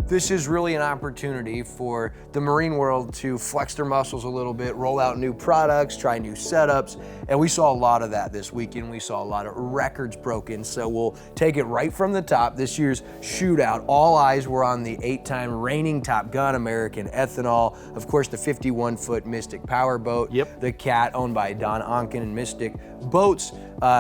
this is really an opportunity for the marine world to flex their muscles a little bit, roll out new products, try new setups, and we saw a lot of that this weekend. We saw a lot of records broken, so we'll take it right from the top. This year's Shootout, all eyes were on the 8-time reigning Top Gun American Ethanol, of course the 51-foot Mystic powerboat, the Cat owned by Don Onken and Mystic Boats.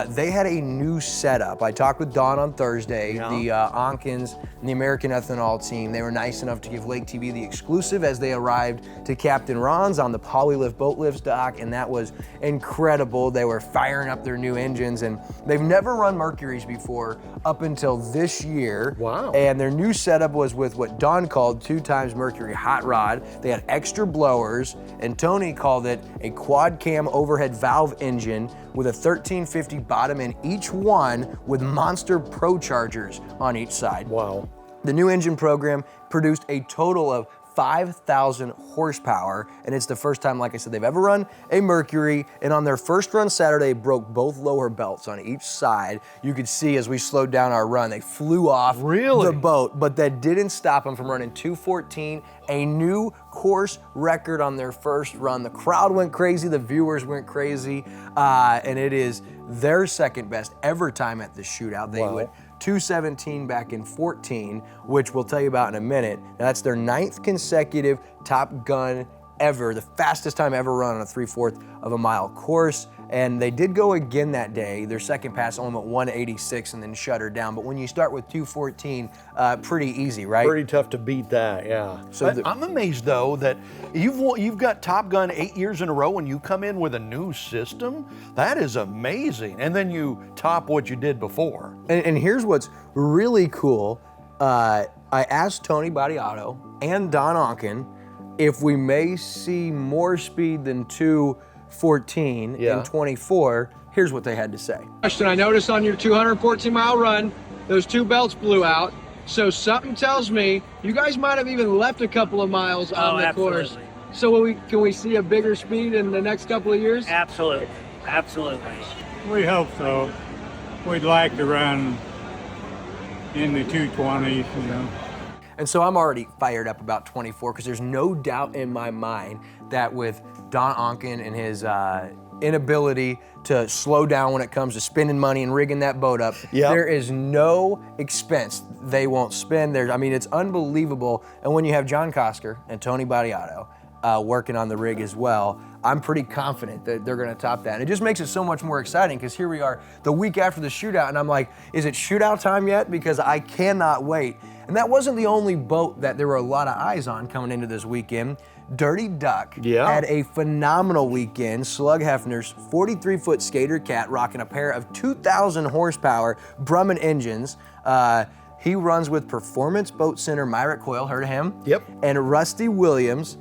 They had a new setup. I talked with Don on Thursday. The Onkens and the American Ethanol team, they were nice enough to give Lake TV the exclusive as they arrived to Captain Ron's on the Polylift Boat Lifts dock, and that was incredible. They were firing up their new engines, and they've never run Mercuries before up until this year. Wow. And their new setup was with what Don called 2x Mercury hot rod. They had extra blowers, and Tony called it a quad cam overhead valve engine with a 1350 bottom in each one with monster pro chargers on each side. Wow. The new engine program produced a total of 5,000 horsepower, and it's the first time, like I said, they've ever run a Mercury, and on their first run Saturday, broke both lower belts on each side. You could see as we slowed down our run, they flew off the boat, but that didn't stop them from running 2:14, a new course record on their first run. The crowd went crazy, the viewers went crazy, and it is their second best ever time at the Shootout. They went 2:17 back in 14, which we'll tell you about in a minute. Now, that's their 9th consecutive Top Gun ever, the fastest time ever run on a 3/4 of a mile course. And they did go again that day. Their second pass only went 186 and then shut her down. But when you start with 2:14, pretty easy, right? Pretty tough to beat that, yeah. So I'm amazed though that you've got Top Gun 8 years in a row and you come in with a new system. That is amazing. And then you top what you did before. And here's what's really cool. I asked Tony Badiato and Don Onken if we may see more speed than 2:14 in 24. Here's what they had to say. Question, I noticed on your 214-mile run, those two belts blew out. So something tells me you guys might have even left a couple of miles on the course. So can we see a bigger speed in the next couple of years? Absolutely, absolutely. We hope so. We'd like to run in the 220s, you know. And so I'm already fired up about 24 because there's no doubt in my mind that with Don Onken and his inability to slow down when it comes to spending money and rigging that boat up, there is no expense they won't spend. I mean, it's unbelievable. And when you have John Kosker and Tony Badiato working on the rig as well, I'm pretty confident that they're gonna top that. And it just makes it so much more exciting because here we are the week after the Shootout and I'm like, is it Shootout time yet? Because I cannot wait. And that wasn't the only boat that there were a lot of eyes on coming into this weekend. Dirty Duck had a phenomenal weekend. Slug Hefner's 43-foot skater Cat rocking a pair of 2,000 horsepower Brumman engines. He runs with Performance Boat Center Myra Coyle, heard of him? And Rusty Williams.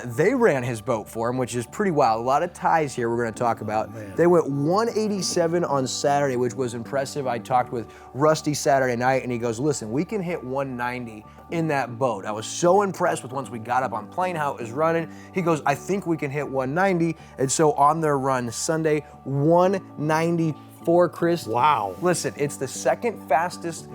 They ran his boat for him, which is pretty wild. A lot of ties here we're going to talk about. They went 187 on Saturday, which was impressive. I talked with Rusty Saturday night, and he goes, listen, we can hit 190 in that boat. I was so impressed with once we got up on plane how it was running. He goes, I think we can hit 190. And so on their run Sunday, 194, Chris. Wow. Listen, it's the second fastest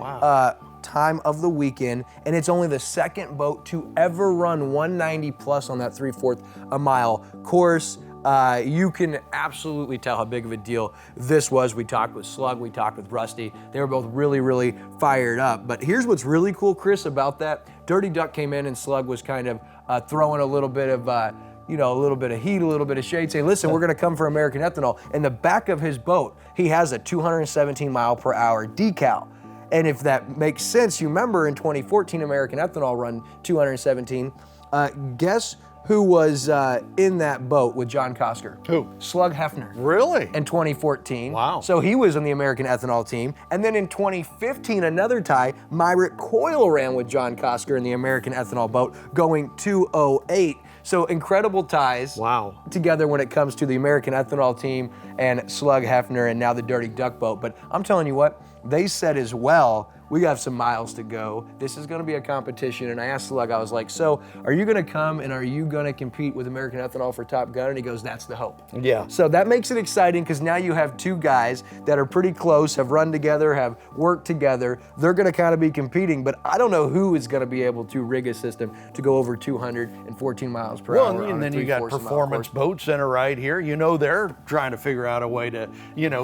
time of the weekend, and it's only the second boat to ever run 190 plus on that 3/4 a mile course. You can absolutely tell how big of a deal this was. We talked with Slug, we talked with Rusty. They were both really, really fired up. But here's what's really cool, Chris, about that. Dirty Duck came in and Slug was kind of throwing a little bit of a little bit of heat, a little bit of shade, saying, listen, we're gonna come for American Ethanol. In the back of his boat, he has a 217 mile per hour decal. And if that makes sense, you remember in 2014, American Ethanol run 217. Guess who was in that boat with John Kosker? Who? Slug Hefner. Really? In 2014. Wow. So he was in the American Ethanol team. And then in 2015, another tie, Myra Coyle ran with John Kosker in the American Ethanol boat, going 208. So incredible ties together when it comes to the American Ethanol team and Slug Hefner and now the Dirty Duck boat. But I'm telling you what, they said as well, we have some miles to go. This is gonna be a competition. And I asked Slug, I was like, so are you gonna come and are you gonna compete with American Ethanol for Top Gun? And he goes, that's the hope. Yeah. So that makes it exciting because now you have two guys that are pretty close, have run together, have worked together. They're gonna kind of be competing, but I don't know who is gonna be able to rig a system to go over 214 miles per hour. Well, on and a then you got 3/4 mile Performance course. Boat Center right here. You know they're trying to figure out a way to,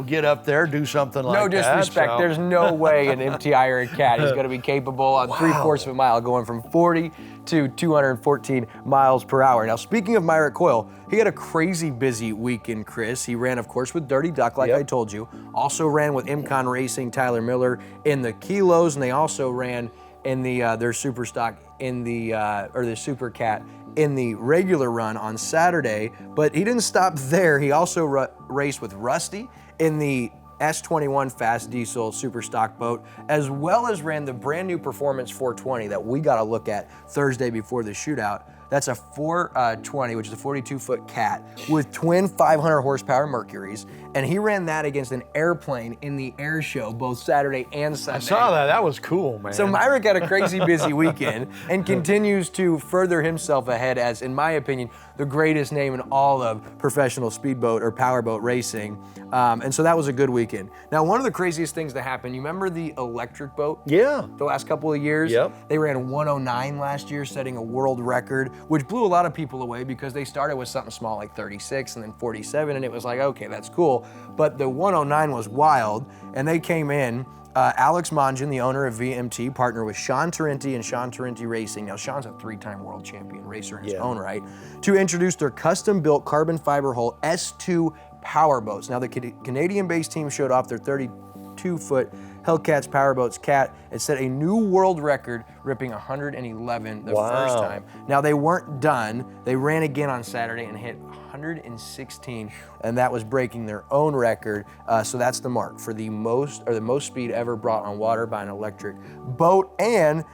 get up there, do something like No that. disrespect, so- there's no way an MTI or a cat is gonna be capable on 3/4 of a mile going from 40 to 214 miles per hour. Now, speaking of Myra Coyle, he had a crazy busy weekend, Chris. He ran, of course, with Dirty Duck, like Yep. I told you. Also ran with MCon Racing, Tyler Miller in the kilos, and they also ran in the their super stock in the or the super cat in the regular run on Saturday. But he didn't stop there. He also raced with Rusty in the S21 fast diesel super stock boat, as well as ran the brand new Performance 420 that we got to look at Thursday before the shootout. That's a 420, which is a 42-foot cat with twin 500 horsepower Mercuries, and he ran that against an airplane in the air show both Saturday and Sunday. I saw that. That was cool, man. So Myra had a crazy busy weekend and continues to further himself ahead as, in my opinion, the greatest name in all of professional speedboat or powerboat racing. And so that was a good weekend. Now, one of the craziest things that happened, you remember the electric boat? Yeah. The last couple of years? Yep. They ran 109 last year, setting a world record, which blew a lot of people away because they started with something small like 36 and then 47, and it was like, okay, that's cool. But the 109 was wild, and they came in. Alex Mongen, the owner of VMT, partnered with Sean Tarenti and Sean Tarenti Racing. Now, Sean's a 3-time world champion racer in his own right, to introduce their custom-built carbon fiber hull S2 powerboats. Now, the Canadian-based team showed off their 32-foot Hellcats powerboats cat. It set a new world record, ripping 111 the first time. Now, they weren't done. They ran again on Saturday and hit 116, and that was breaking their own record. So that's the mark for the most speed ever brought on water by an electric boat. And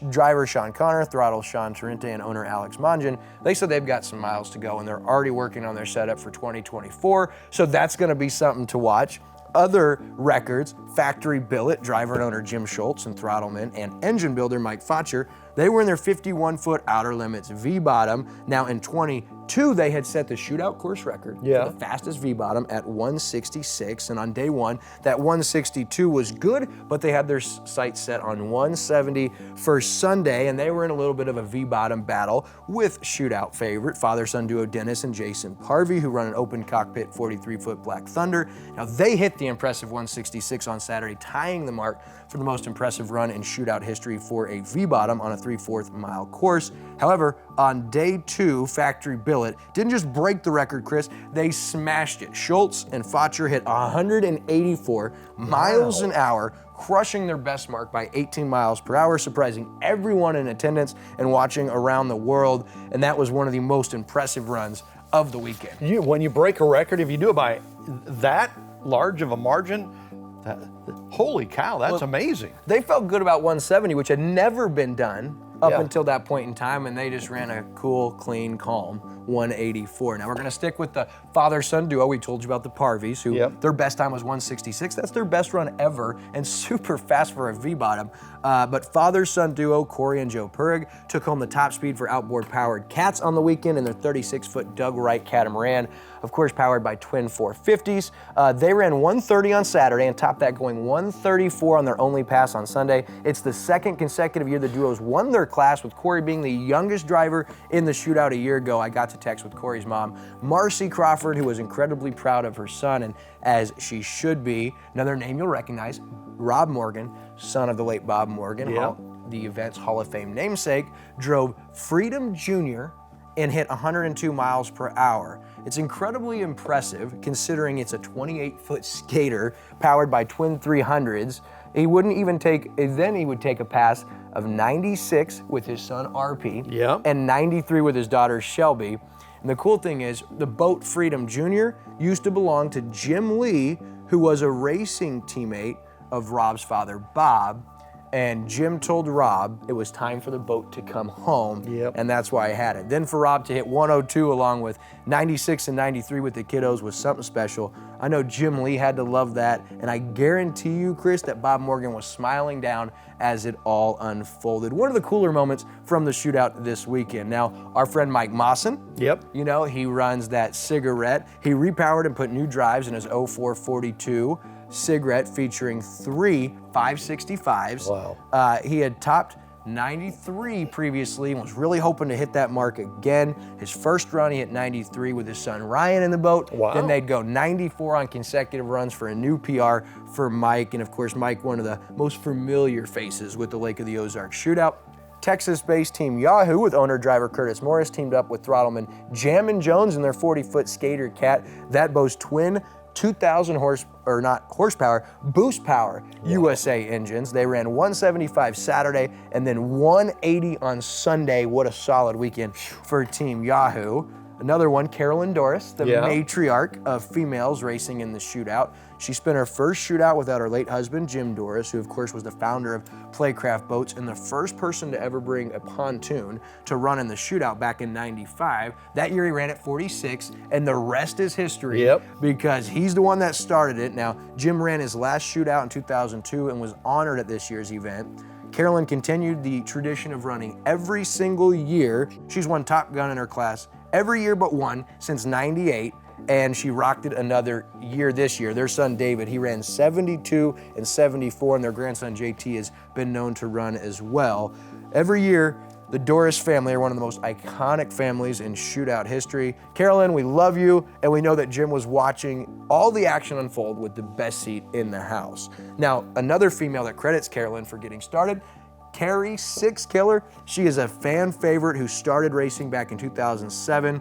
driver Sean Connor, throttle Sean Tarente, and owner Alex Mongen, they said they've got some miles to go, and they're already working on their setup for 2024. So that's going to be something to watch. Other records, factory billet, driver and owner Jim Schultz and throttleman, and engine builder Mike Focher, they were in their 51-foot outer limits V-bottom. Now in 22, they had set the shootout course record for the fastest V-bottom at 166. And on day one, that 162 was good, but they had their sights set on 170 for Sunday, and they were in a little bit of a V-bottom battle with shootout favorite, father-son duo Dennis and Jason Parvey, who run an open cockpit 43-foot Black Thunder. Now they hit the impressive 166 on Saturday, tying the mark for the most impressive run in shootout history for a V-bottom on a 3/4 mile course. However, on day two, factory billet didn't just break the record, Chris, they smashed it. Schultz and Focher hit 184 miles an hour, crushing their best mark by 18 miles per hour, surprising everyone in attendance and watching around the world. And that was one of the most impressive runs of the weekend. When you break a record, if you do it by that large of a margin, holy cow, that's amazing. They felt good about 170, which had never been done up until that point in time, and they just ran a cool, clean, calm 184. Now we're gonna stick with the father-son duo. We told you about the Parveys, who their best time was 166. That's their best run ever, and super fast for a V-bottom. But father-son duo, Corey and Joe Purig, took home the top speed for outboard powered cats on the weekend in their 36-foot Doug Wright catamaran, of course powered by twin 450s. They ran 130 on Saturday and topped that going 134 on their only pass on Sunday. It's the second consecutive year the duos won their class, with Corey being the youngest driver in the shootout a year ago. I got to text with Corey's mom, Marcy Crawford, who was incredibly proud of her son, and as she should be. Another name you'll recognize, Rob Morgan, son of the late Bob Morgan, the event's Hall of Fame namesake, drove Freedom Jr. and hit 102 miles per hour. It's incredibly impressive considering it's a 28-foot skater powered by twin 300s. He wouldn't even take, then he would take a pass of 96 with his son RP and 93 with his daughter Shelby. And the cool thing is, the boat Freedom Jr. used to belong to Jim Lee, who was a racing teammate of Rob's father, Bob. and Jim told Rob it was time for the boat to come home, Yep. and that's why I had it. Then for Rob to hit 102 along with 96 and 93 with the kiddos was something special. I know Jim Lee had to love that, and I guarantee you, Chris, that Bob Morgan was smiling down as it all unfolded. One of the cooler moments from the shootout this weekend. Now, our friend Mike Mawson, Yep. you know, he runs that cigarette. He repowered and put new drives in his 0442 cigarette featuring 3 565s. Wow. He had topped 93 previously and was really hoping to hit that mark again. His first run, he hit 93 with his son Ryan in the boat. Wow. Then they'd go 94 on consecutive runs for a new PR for Mike. And of course, Mike, one of the most familiar faces with the Lake of the Ozarks shootout. Texas-based Team Yahoo with owner-driver Curtis Morris teamed up with throttleman Jammin' Jones in their 40-foot Skater Cat. That boasts twin 2,000 horsepower, boost power USA engines. They ran 175 Saturday and then 180 on Sunday. What a solid weekend for Team Yahoo. Another one, Carolyn Doris, the matriarch of females racing in the shootout. She spent her first shootout without her late husband, Jim Doris, who of course was the founder of Playcraft Boats and the first person to ever bring a pontoon to run in the shootout back in '95. That year he ran at 46, and the rest is history because he's the one that started it. Now, Jim ran his last shootout in 2002 and was honored at this year's event. Carolyn continued the tradition of running every single year. She's won Top Gun in her class every year but one since '98, and she rocked it another year this year. Their son David, he ran 72 and 74, and their grandson JT has been known to run as well. Every year, the Doris family are one of the most iconic families in shootout history. Carolyn, we love you, and we know that Jim was watching all the action unfold with the best seat in the house. Now, another female that credits Carolyn for getting started, Carrie Six Killer. She is a fan favorite who started racing back in 2007.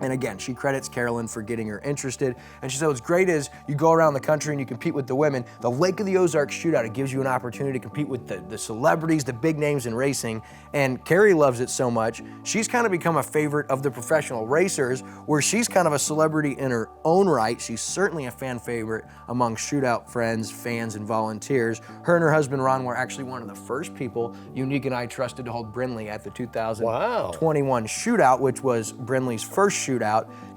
And again, she credits Carolyn for getting her interested. And she said, what's great is you go around the country and you compete with the women. The Lake of the Ozarks shootout, it gives you an opportunity to compete with the celebrities, the big names in racing. And Carrie loves it so much, she's kind of become a favorite of the professional racers, where she's kind of a celebrity in her own right. She's certainly a fan favorite among shootout friends, fans, and volunteers. Her and her husband, Ron, were actually one of the first people Unique and I trusted to hold Brindley at the 2021 shootout, which was Brindley's first shootout.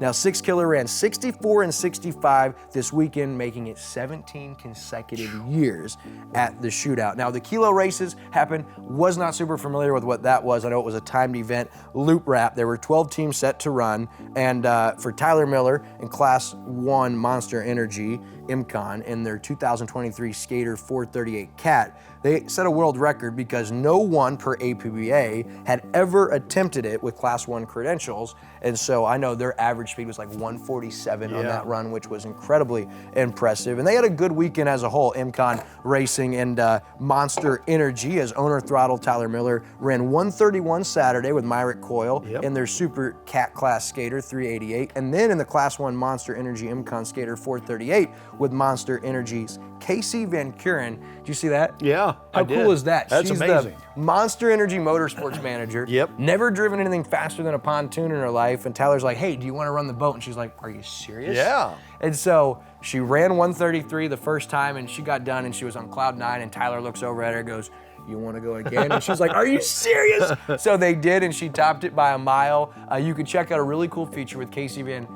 Now, Six Killer ran 64 and 65 this weekend, making it 17 consecutive years at the shootout. Now, the kilo races happened, was not super familiar with what that was. I know it was a timed event, loop wrap. There were 12 teams set to run, and for Tyler Miller in Class 1 Monster Energy, IMCON, in their 2023 Skater 438 Cat, they set a world record because no one per APBA had ever attempted it with Class 1 credentials. And so I know their average speed was like 147 on that run, which was incredibly impressive. And they had a good weekend as a whole. IMCON Racing and Monster Energy, as owner throttle Tyler Miller, ran 131 Saturday with Myra Coyle in their Super Cat Class Skater 388. And then in the Class 1 Monster Energy IMCON Skater 438 with Monster Energy's Casey Van Kuren. Did you see that? Yeah, How cool is that? That's She's amazing. the Monster Energy Motorsports manager. Never driven anything faster than a pontoon in her life. And Tyler's like, hey, do you want to run the boat? And she's like, are you serious? Yeah. And so she ran 133 the first time, and she got done, and she was on cloud 9, and Tyler looks over at her and goes, you want to go again? And she's like, are you serious? So they did, and she topped it by a mile. You can check out a really cool feature with Casey Van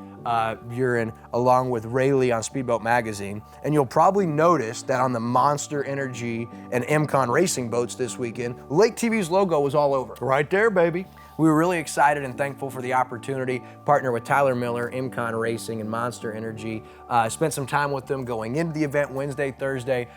Buren along with Rayleigh on Speedboat Magazine. And you'll probably notice that on the Monster Energy and IMCON racing boats this weekend, Lake TV's logo was all over. Right there, baby. We were really excited and thankful for the opportunity. Partner with Tyler Miller, IMCON Racing, and Monster Energy. Spent some time with them going into the event Wednesday, Thursday,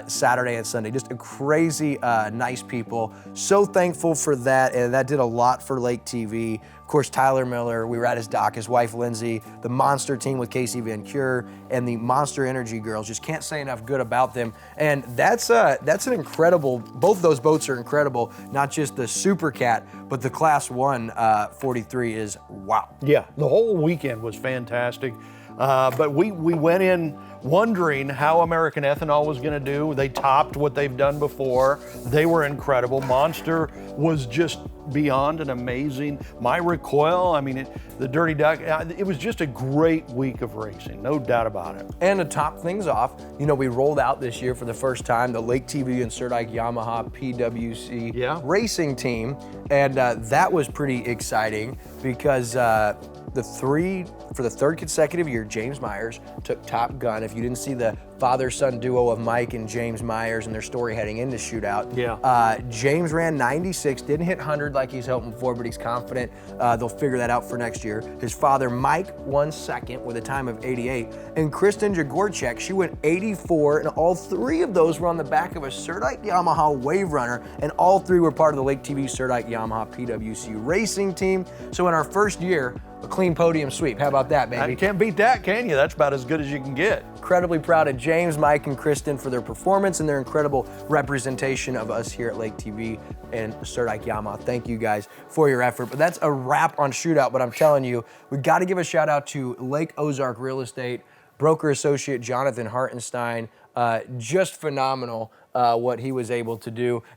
Saturday, and Sunday. Just a crazy, nice people. So thankful for that, and that did a lot for Lake TV. Of course, Tyler Miller, we were at his dock, his wife Lindsay, the Monster team with Casey Van Cure, and the Monster Energy girls. Just can't say enough good about them. And that's an incredible, both those boats are incredible, not just the Super Cat, but the Class 1 43 is wow. Yeah, the whole weekend was fantastic. But we went in wondering how American Ethanol was going to do. They topped what they've done before. They were incredible. Monster was just beyond an amazing. Myra Coyle, I mean, the Dirty Duck, it was just a great week of racing, no doubt about it. And to top things off, you know, we rolled out this year for the first time the Lake TV and Shootout Yamaha PWC racing team, and that was pretty exciting because for the third consecutive year, James Myers took Top Gun. If you didn't see the father-son duo of Mike and James Myers and their story heading into Shootout, James ran 96, didn't hit 100 like he's hoping for, but he's confident they'll figure that out for next year. His father, Mike, won second with a time of 88, and Kristen Jagorchek, she went 84, and all three of those were on the back of a Shootout Yamaha Wave Runner, and all three were part of the Lake TV Shootout Yamaha PWC racing team. So in our first year, a clean podium sweep. How about that, baby? You can't beat that, can you? That's about as good as you can get. Incredibly proud of James, Mike, and Kristen for their performance and their incredible representation of us here at Lake TV and Shootout Yamaha. Thank you guys for your effort. But that's a wrap on Shootout, but I'm telling you, we got to give a shout out to Lake Ozark Real Estate, broker associate Jonathan Hartenstein. Just phenomenal what he was able to do.